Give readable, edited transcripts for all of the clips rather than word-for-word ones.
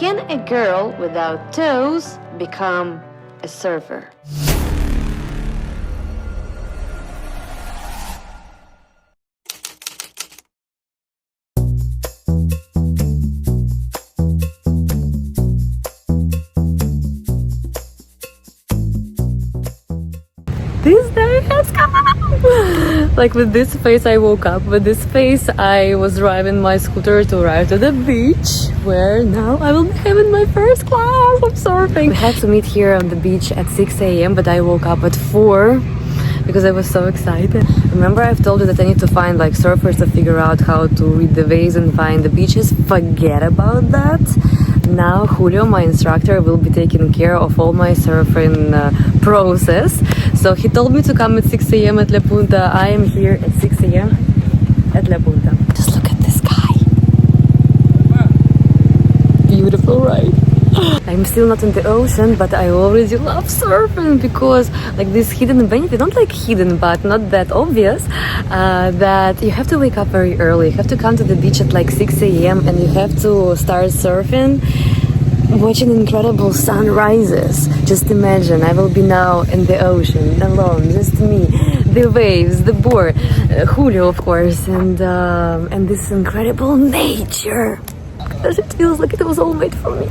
Can a girl without toes become a surfer? This day has come! Like with this face I woke up, with this face I was driving my scooter to arrive to the beach, where now I will be having my first class of surfing. We had to meet here on the beach at 6 a.m. but I woke up at 4 because I was so excited. Remember I've told you that I need to find like surfers to figure out how to read the waves and find the beaches? Forget about that. Now Julio, my instructor, will be taking care of all my surfing process. So he told me to come at 6 a.m. at La Punta. I am here at 6 a.m. at La Punta. Just look at the sky. Beautiful, right? I'm still not in the ocean, but I already love surfing because like this hidden benefit, not like hidden, but not that obvious, that you have to wake up very early. You have to come to the beach at like 6 a.m. and you have to start surfing, watching incredible sunrises. Just imagine, I will be now in the ocean, alone, just me, the waves, the board, Julio of course, and this incredible nature. Because it feels like it was all made for me.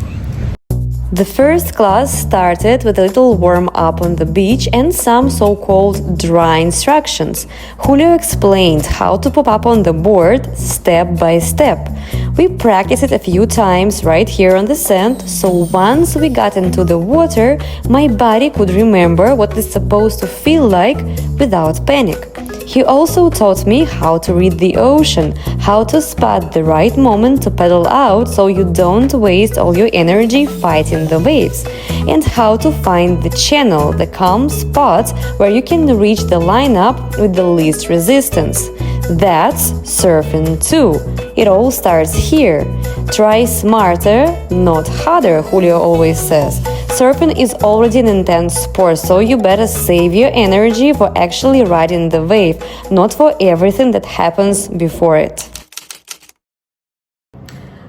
The first class started with a little warm-up on the beach and some so-called dry instructions. Julio explained how to pop up on the board step by step. We practiced it a few times right here on the sand, so once we got into the water, my body could remember what it's supposed to feel like without panic. He also taught me how to read the ocean, how to spot the right moment to paddle out so you don't waste all your energy fighting the waves, and how to find the channel, the calm spot where you can reach the lineup with the least resistance. That's surfing too. It all starts here. Try smarter, not harder, Julio always says. Surfing is already an intense sport, so you better save your energy for actually riding the wave, not for everything that happens before it.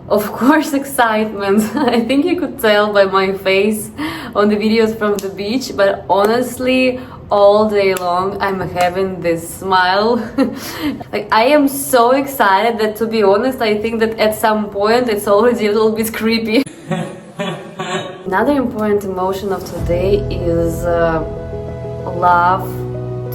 Of course, excitement. I think you could tell by my face on the videos from the beach, but honestly, all day long I'm having this smile. Like, I am so excited that, to be honest, I think that at some point it's already a little bit creepy. Another important emotion of today is love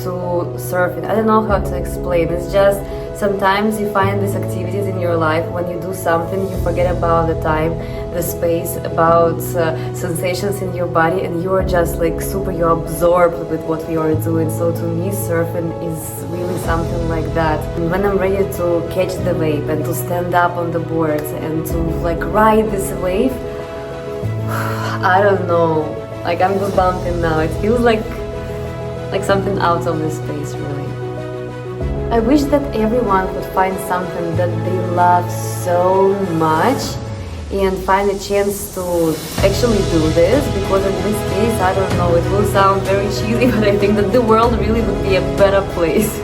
to surfing. I don't know how to explain. It's just sometimes you find these activities in your life. When you do something, you forget about the time, the space, about sensations in your body, and you are just like you're absorbed with what you are doing. So to me, surfing is really something like that. And when I'm ready to catch the wave and to stand up on the board and to like ride this wave, I don't know, like I'm goosebumping now. It feels like something out of this space, really. I wish that everyone could find something that they love so much and find a chance to actually do this, because in this case, I don't know, it will sound very cheesy, but I think that the world really would be a better place.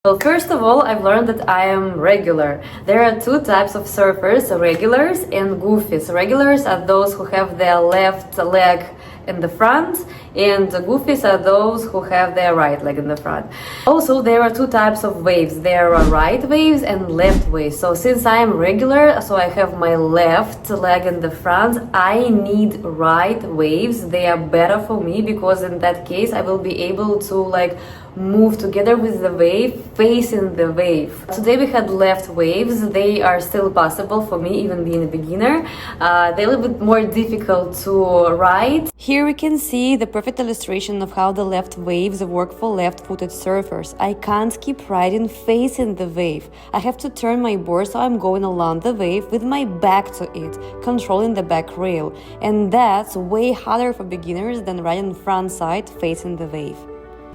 Well, first of all, I've learned that I am regular. There are two types of surfers, regulars and goofies. Regulars are those who have their left leg in the front, and the goofies are those who have their right leg in the front. Also, there are two types of waves. There are right waves and left waves. So since I am regular, so I have my left leg in the front, I need right waves. They are better for me because in that case I will be able to like move together with the wave, facing the wave. Today we had left waves. They are still possible for me, even being a beginner. They're a little bit more difficult to ride. Here we can see the perfect illustration of how the left waves work for left-footed surfers. I can't keep riding facing the wave. I have to turn my board so I'm going along the wave with my back to it, controlling the back rail. And that's way harder for beginners than riding front side facing the wave.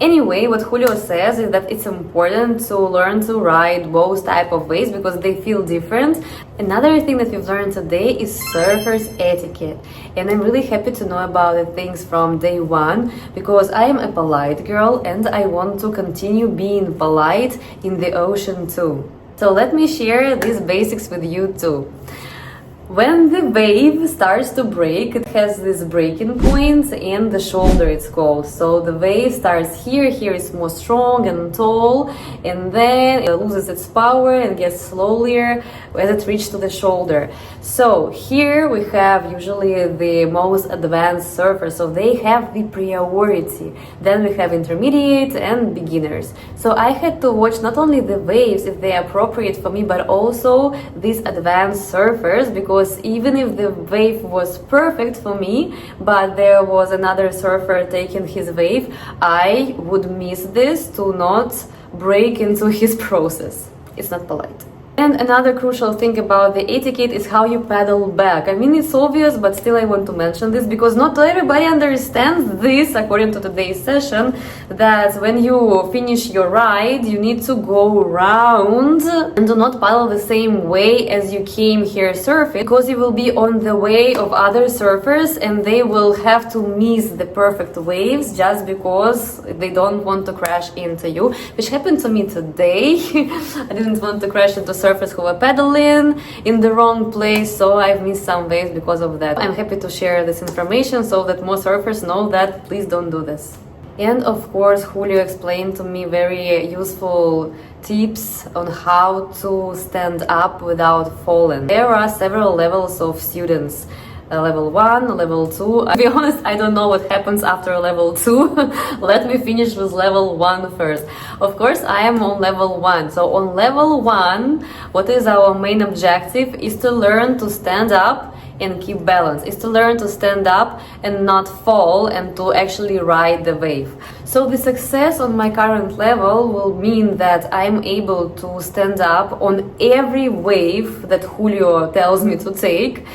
Anyway, what Julio says is that it's important to learn to ride both type of waves because they feel different. Another thing that we've learned today is surfer's etiquette. And I'm really happy to know about the things from day one because I am a polite girl and I want to continue being polite in the ocean too. So let me share these basics with you too. When the wave starts to break, it has this breaking point in the shoulder, it's called. So the wave starts here, here it's more strong and tall, and then it loses its power and gets slower as it reaches to the shoulder. So here we have usually the most advanced surfers, so they have the priority. Then we have intermediate and beginners. So I had to watch not only the waves, if they are appropriate for me, but also these advanced surfers, because even if the wave was perfect for me, but there was another surfer taking his wave, I would miss this to not break into his process. It's not polite. And another crucial thing about the etiquette is how you paddle back. I mean, it's obvious, but still I want to mention this because not everybody understands this, according to today's session, that when you finish your ride, you need to go around and do not paddle the same way as you came here surfing, because you will be on the way of other surfers and they will have to miss the perfect waves just because they don't want to crash into you, which happened to me today. I didn't want to crash into surfers who were paddling in the wrong place, so I've missed some waves because of that. I'm happy to share this information so that more surfers know that please don't do this. And of course, Julio explained to me very useful tips on how to stand up without falling. There are several levels of students. Level 1, level 2. To be honest, I don't know what happens after level 2. Let me finish with level 1 first. Of course, I am on level 1. So on level 1, what is our main objective is to learn to stand up and keep balance. Is to learn to stand up and not fall and to actually ride the wave. So the success on my current level will mean that I'm able to stand up on every wave that Julio tells me to take.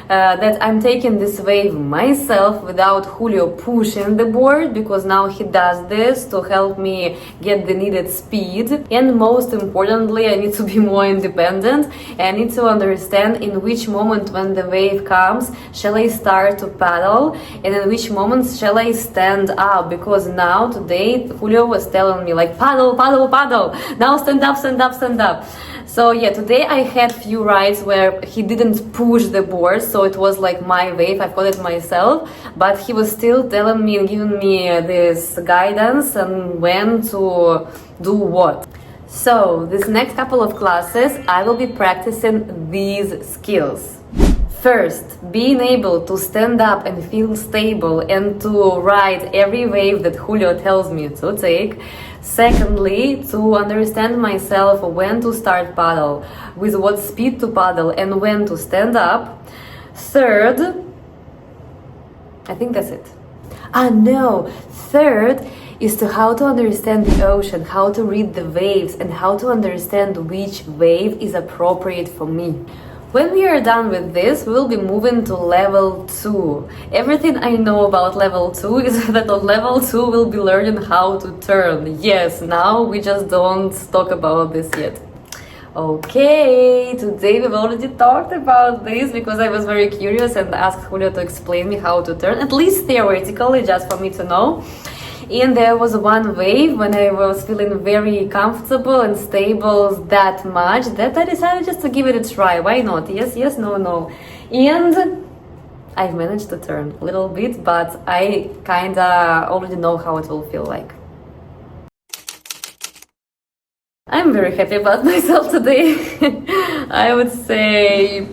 That I'm taking this wave myself without Julio pushing the board, because now he does this to help me get the needed speed. And most importantly, I need to be more independent. I need to understand in which moment when the wave comes, shall I start to paddle, and in which moments shall I stand up, because now today Julio was telling me like paddle, paddle, paddle, now stand up, stand up, stand up. So yeah, today I had few rides where he didn't push the board, so it was like my wave, I've got it myself, but he was still telling me and giving me this guidance on when to do what. So this next couple of classes I will be practicing these skills. First, being able to stand up and feel stable and to ride every wave that Julio tells me to take. Secondly, to understand myself when to start paddle, with what speed to paddle and when to stand up. Third, I think that's it. Third is to how to understand the ocean, how to read the waves, and how to understand which wave is appropriate for me. When we are done with this, we will be moving to level 2. Everything I know about level 2 is that on level 2 we'll be learning how to turn. Yes, now we just don't talk about this yet. Okay, today we've already talked about this because I was very curious and asked Julio to explain me how to turn, at least theoretically, just for me to know. And there was one wave when I was feeling very comfortable and stable that much that I decided just to give it a try. Why not? Yes, yes, no, no. And I've managed to turn a little bit, but I kinda already know how it will feel like. I'm very happy about myself today. I would say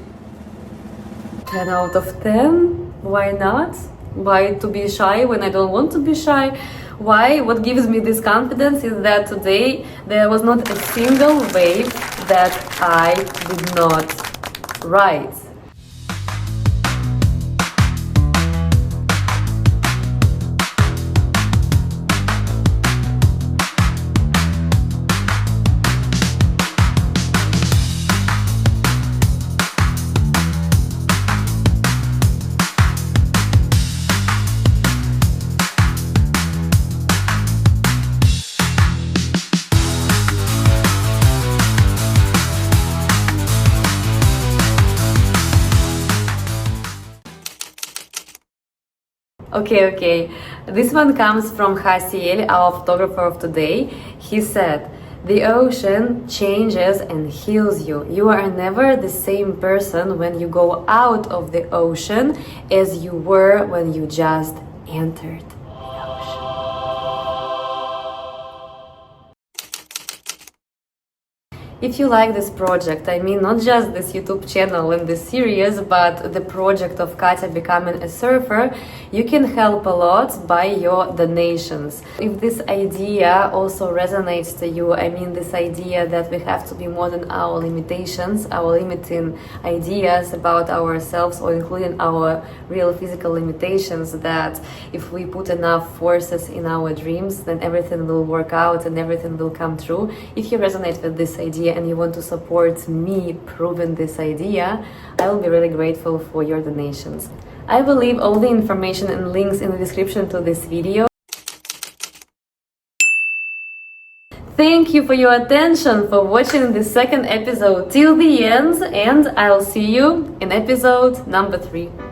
10 out of 10. Why not? Why to be shy when I don't want to be shy? Why? What gives me this confidence is that today there was not a single wave that I did not ride. Okay. This one comes from Hasiel, our photographer of today. He said, The ocean changes and heals you. You are never the same person when you go out of the ocean as you were when you just entered the ocean. If you like this project, I mean not just this YouTube channel and this series, but the project of Katya becoming a surfer, you can help a lot by your donations. If this idea also resonates to you, I mean this idea that we have to be more than our limitations, our limiting ideas about ourselves, or including our real physical limitations, that if we put enough forces in our dreams, then everything will work out and everything will come true. If you resonate with this idea and you want to support me proving this idea, I will be really grateful for your donations. I will leave all the information and links in the description to this video. Thank you for your attention, for watching the second episode till the end, and I'll see you in episode number 3.